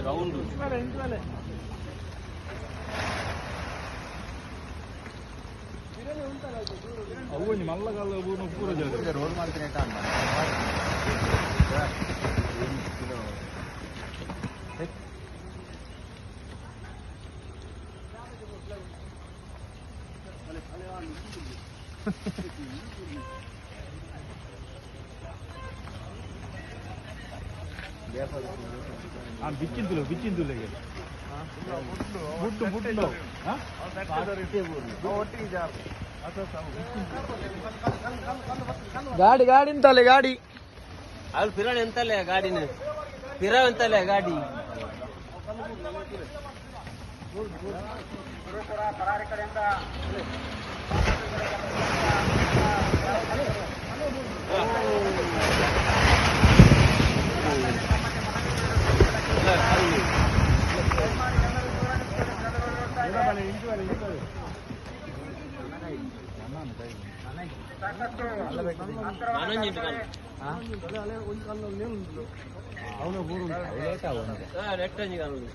round ಅವು ಮಲ್ಲಗಾಲ ಪೂರ road ಮಾಡ್ತೀನಿ ಬಿಚ್ಚಿಂದು ಗಾಡಿ ಗಾಡಿ ಎಂತಲ್ಲ ಗಾಡಿ ಅವ್ರು ಪಿರಾಣಿ ಎಂತಲ್ಲೇ ಗಾಡಿನ ಪಿರಾ ಎಂತಲ್ಲೇ ಗಾಡಿ ಅವನು